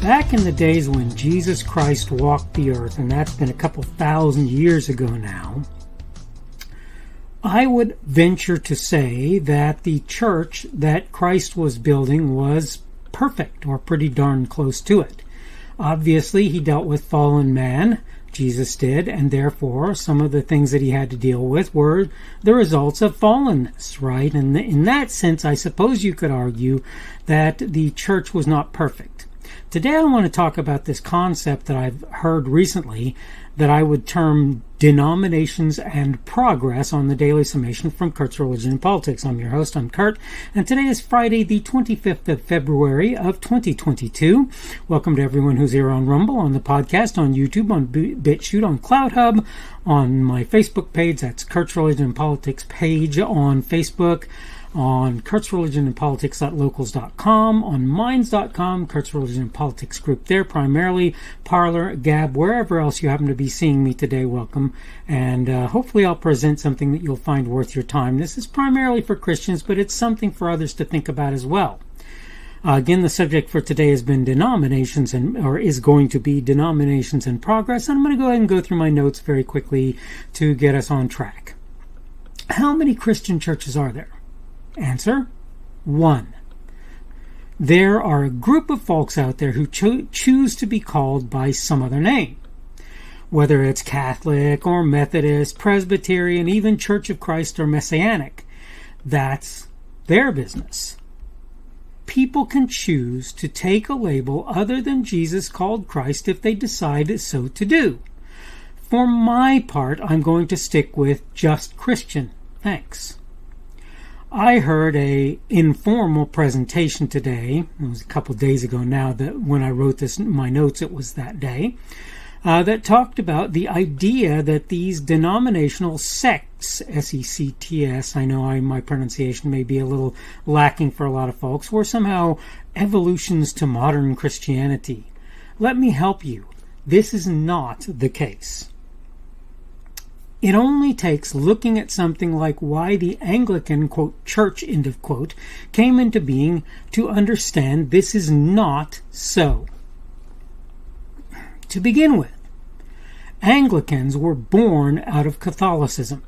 Back in the days when Jesus Christ walked the earth, and that's been a couple thousand years ago now, I would venture to say that the church that Christ was building was perfect, or pretty darn close to it. Obviously, he dealt with fallen man, Jesus did, and therefore some of the things that he had to deal with were the results of fallenness, right? And in that sense, I suppose you could argue that the church was not perfect. Today I want to talk about this concept that I've heard recently that I would term denominations and progress on the Daily Summation from Kurt's Religion and Politics. I'm your host, I'm Kurt, and today is Friday the 25th of February of 2022. Welcome to everyone who's here on Rumble, on the podcast, on YouTube, on BitChute, on CloudHub, on my Facebook page, that's Kurt's Religion and Politics page on Facebook, on kurtzreligionandpolitics.locals.com, on minds.com, Kurt's Religion and Politics group there primarily, Parler, Gab, wherever else you happen to be seeing me today, welcome. And hopefully I'll present something that you'll find worth your time. This is primarily for Christians, but it's something for others to think about as well. Again, the subject for today has been denominations, or is going to be denominations in progress. And I'm going to go ahead and go through my notes very quickly to get us on track. How many Christian churches are there? Answer: 1. There are a group of folks out there who choose to be called by some other name. Whether it's Catholic or Methodist, Presbyterian, even Church of Christ or Messianic. That's their business. People can choose to take a label other than Jesus called Christ if they decide so to do. For my part, I'm going to stick with just Christian. Thanks. I heard a informal presentation today. It was a couple of days ago now that when I wrote this, my notes, it was that day, that talked about the idea that these denominational sects, S-E-C-T-S, I know my pronunciation may be a little lacking for a lot of folks, were somehow evolutions to modern Christianity. Let me help you. This is not the case. It only takes looking at something like why the Anglican, quote, church, end of quote, came into being to understand this is not so. To begin with, Anglicans were born out of Catholicism.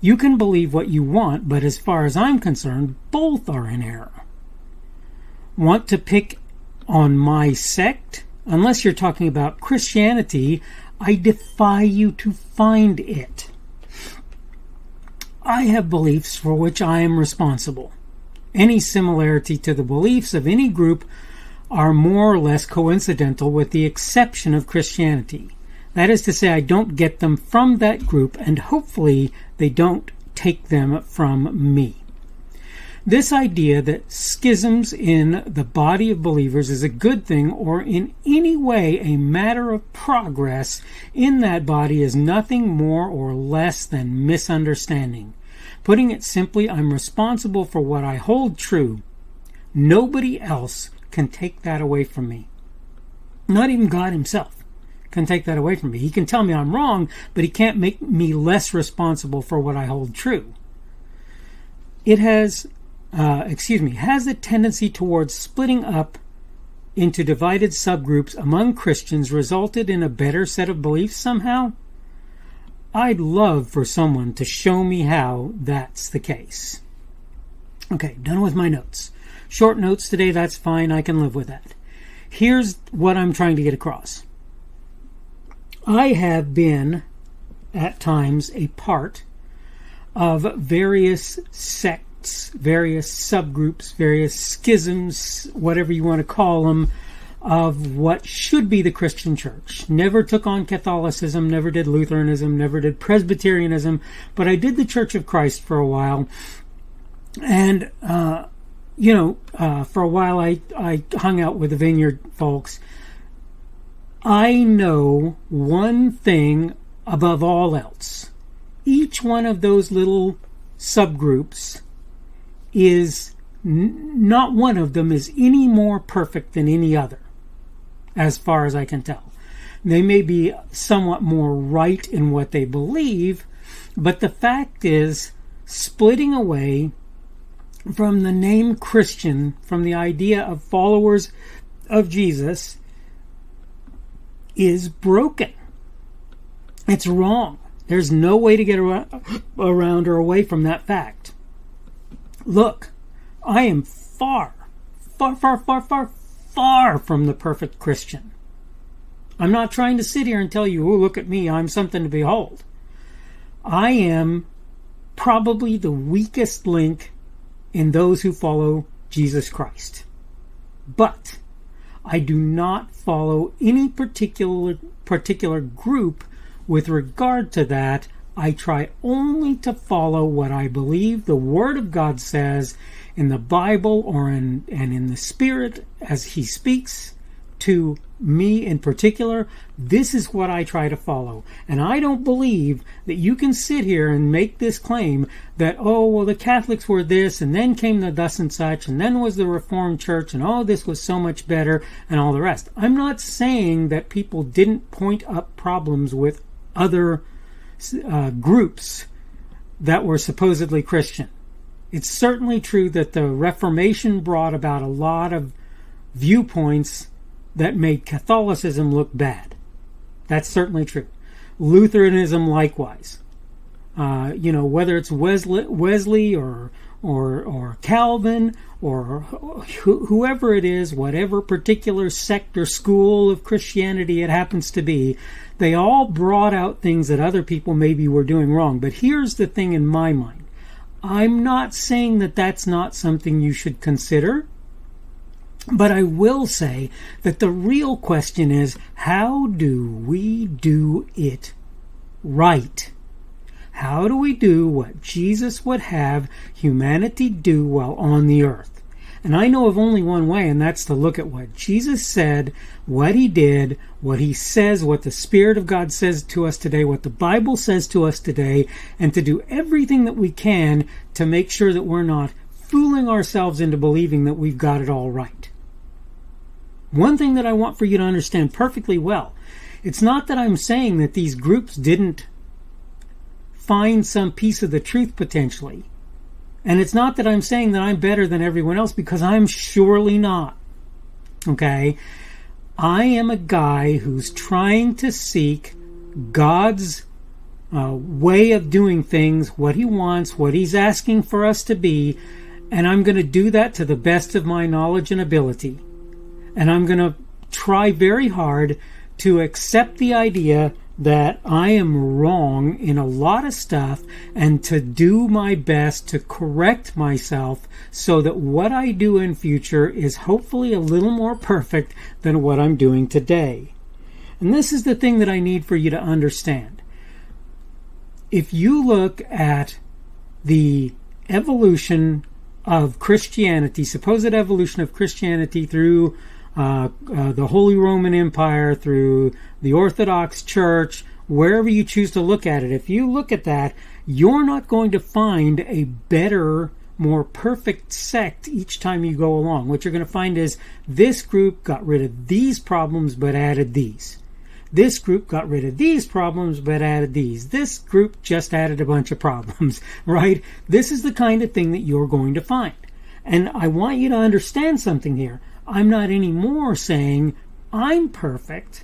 You can believe what you want, but as far as I'm concerned, both are in error. Want to pick on my sect? Unless you're talking about Christianity, I defy you to find it. I have beliefs for which I am responsible. Any similarity to the beliefs of any group are more or less coincidental with the exception of Christianity. That is to say, I don't get them from that group, and hopefully they don't take them from me. This idea that schisms in the body of believers is a good thing or in any way a matter of progress in that body is nothing more or less than misunderstanding. Putting it simply, I'm responsible for what I hold true. Nobody else can take that away from me. Not even God himself can take that away from me. He can tell me I'm wrong, but he can't make me less responsible for what I hold true. It has a tendency towards splitting up into divided subgroups among Christians resulted in a better set of beliefs somehow? I'd love for someone to show me how that's the case. Okay, done with my notes. Short notes today, that's fine. I can live with that. Here's what I'm trying to get across. I have been, at times, a part of various sects, various subgroups, various schisms, whatever you want to call them, of what should be the Christian church. Never took on Catholicism, never did Lutheranism, never did Presbyterianism, but I did the Church of Christ for a while. And, for a while I hung out with the Vineyard folks. I know one thing above all else. Each one of those little subgroups is not one of them is any more perfect than any other, as far as I can tell. They may be somewhat more right in what they believe, but the fact is, splitting away from the name Christian, from the idea of followers of Jesus is broken. It's wrong. There's no way to get around or away from that fact. Look, I am far from the perfect Christian. I'm not trying to sit here and tell you, oh, look at me, I'm something to behold. I am probably the weakest link in those who follow Jesus Christ. But I do not follow any particular group with regard to that. I try only to follow what I believe the Word of God says in the Bible or in the Spirit as He speaks to me in particular. This is what I try to follow. And I don't believe that you can sit here and make this claim that, oh, well, the Catholics were this, and then came the thus and such, and then was the Reformed Church, and oh, this was so much better, and all the rest. I'm not saying that people didn't point up problems with other groups that were supposedly Christian. It's certainly true that the Reformation brought about a lot of viewpoints that made Catholicism look bad. That's certainly true. Lutheranism likewise. Whether it's Wesley or Calvin or whoever it is, whatever particular sect or school of Christianity it happens to be, they all brought out things that other people maybe were doing wrong. But here's the thing in my mind. I'm not saying that that's not something you should consider, but I will say that the real question is, how do we do it right? How do we do what Jesus would have humanity do while on the earth? And I know of only one way, and that's to look at what Jesus said, what He did, what He says, what the Spirit of God says to us today, what the Bible says to us today, and to do everything that we can to make sure that we're not fooling ourselves into believing that we've got it all right. One thing that I want for you to understand perfectly well, it's not that I'm saying that these groups didn't find some piece of the truth potentially. And it's not that I'm saying that I'm better than everyone else, because I'm surely not. Okay? I am a guy who's trying to seek God's way of doing things, what He wants, what He's asking for us to be, and I'm going to do that to the best of my knowledge and ability. And I'm going to try very hard to accept the idea that I am wrong in a lot of stuff, and to do my best to correct myself so that what I do in future is hopefully a little more perfect than what I'm doing today. And this is the thing that I need for you to understand. If you look at the evolution of Christianity, supposed evolution of Christianity through the Holy Roman Empire, through the Orthodox Church, wherever you choose to look at it, if you look at that, you're not going to find a better, more perfect sect each time you go along. What you're going to find is this group got rid of these problems but added these. This group got rid of these problems but added these. This group just added a bunch of problems, right? This is the kind of thing that you're going to find. And I want you to understand something here. I'm not anymore saying I'm perfect,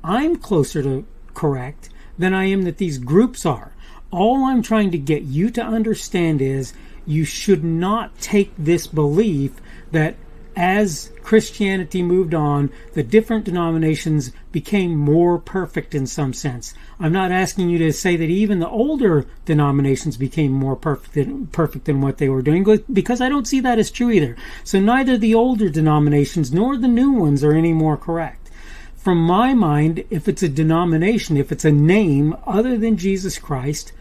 I'm closer to correct than I am that these groups are. All I'm trying to get you to understand is you should not take this belief that as Christianity moved on, the different denominations became more perfect in some sense. I'm not asking you to say that even the older denominations became more perfect than what they were doing, because I don't see that as true either. So neither the older denominations nor the new ones are any more correct. From my mind, if it's a denomination, if it's a name other than Jesus Christ,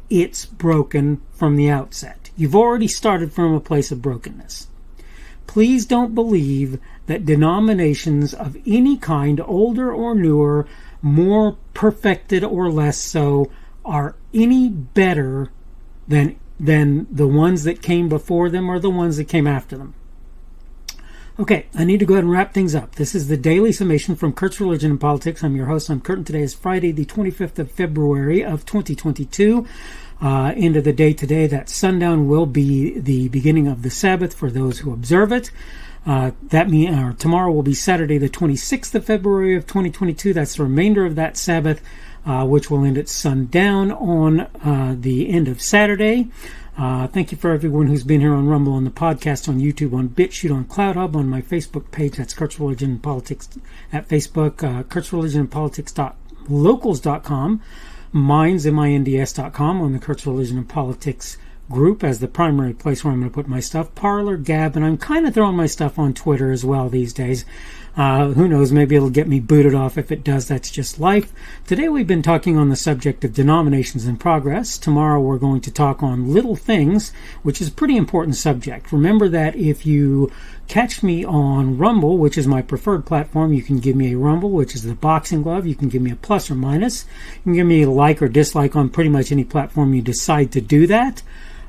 it's broken from the outset. You've already started from a place of brokenness. Please don't believe that denominations of any kind, older or newer, more perfected or less so, are any better than the ones that came before them or the ones that came after them. Okay, I need to go ahead and wrap things up. This is the Daily Summation from Kurt's Religion and Politics. I'm your host. I'm Kurt, and today is Friday, the 25th of February of 2022. end of the day today. That sundown will be the beginning of the Sabbath for those who observe it. Tomorrow will be Saturday, the 26th of February of 2022. That's the remainder of that Sabbath, which will end at sundown on the end of Saturday. Thank you for everyone who's been here on Rumble, on the podcast, on YouTube, on BitChute, on CloudHub, on my Facebook page. That's Kurt's Religion and Politics at Facebook, kurtzreligionandpolitics.locals.com, minds, minds.com, on the Kurt's Religion and Politics group as the primary place where I'm going to put my stuff. Parler, Gab, and I'm kind of throwing my stuff on Twitter as well these days. Who knows, maybe it'll get me booted off. If it does, that's just life. Today we've been talking on the subject of denominations in progress. Tomorrow we're going to talk on little things, which is a pretty important subject. Remember that if you catch me on Rumble, which is my preferred platform, you can give me a rumble, which is the boxing glove. You can give me a plus or minus. You can give me a like or dislike on pretty much any platform you decide to do that.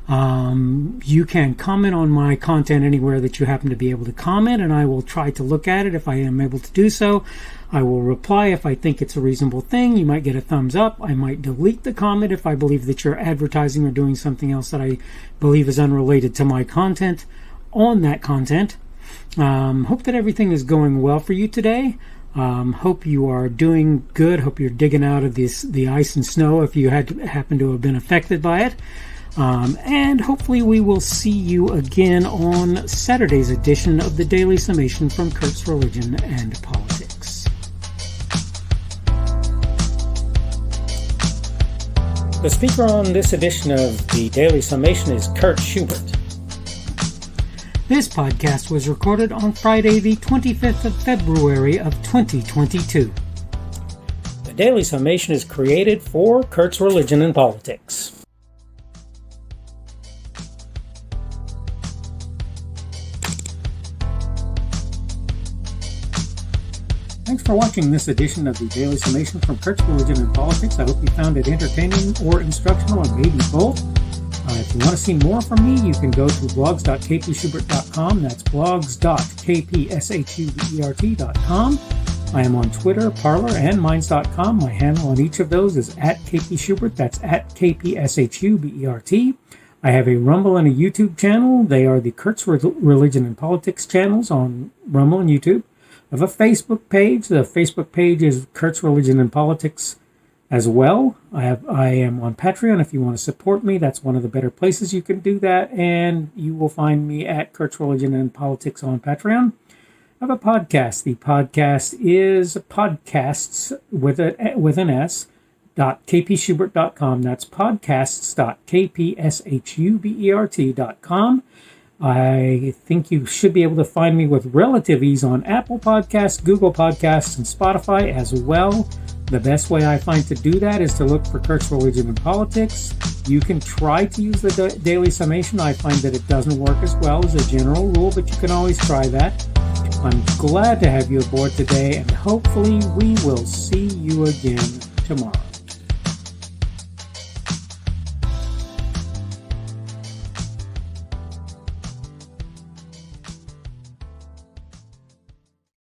You can comment on my content anywhere that you happen to be able to comment, and I will try to look at it if I am able to do so. I will reply if I think it's a reasonable thing. You might get a thumbs up. I might delete the comment if I believe that you're advertising or doing something else that I believe is unrelated to my content on that content. Hope that everything is going well for you today. Hope you are doing good. Hope you're digging out of the ice and snow if you happen to have been affected by it. And hopefully we will see you again on Saturday's edition of the Daily Summation from Kurt's Religion and Politics. The speaker on this edition of the Daily Summation is Kurt Schubert. This podcast was recorded on Friday, the 25th of February of 2022. The Daily Summation is created for Kurt's Religion and Politics. Thanks for watching this edition of the Daily Summation from Kurt's Religion and Politics. I hope you found it entertaining or instructional, or maybe both. If you want to see more from me, you can go to blogs.kpschubert.com. That's blogs.kpschubert.com. I am on Twitter, Parler, and minds.com. My handle on each of those is @kpschubert. That's @kpschubert. I have a Rumble and a YouTube channel. They are the Kurt's Religion and Politics channels on Rumble and YouTube. I have a Facebook page. The Facebook page is Kurt's Religion and Politics as well. I am on Patreon. If you want to support me, that's one of the better places you can do that. And you will find me at Kurt's Religion and Politics on Patreon. I have a podcast. The podcast is podcasts with an S. .kpschubert.com. That's podcasts.kpschubert.com. I think you should be able to find me with relative ease on Apple Podcasts, Google Podcasts, and Spotify as well. The best way I find to do that is to look for Kurt's Religion and Politics. You can try to use the Daily Summation. I find that it doesn't work as well as a general rule, but you can always try that. I'm glad to have you aboard today, and hopefully we will see you again tomorrow.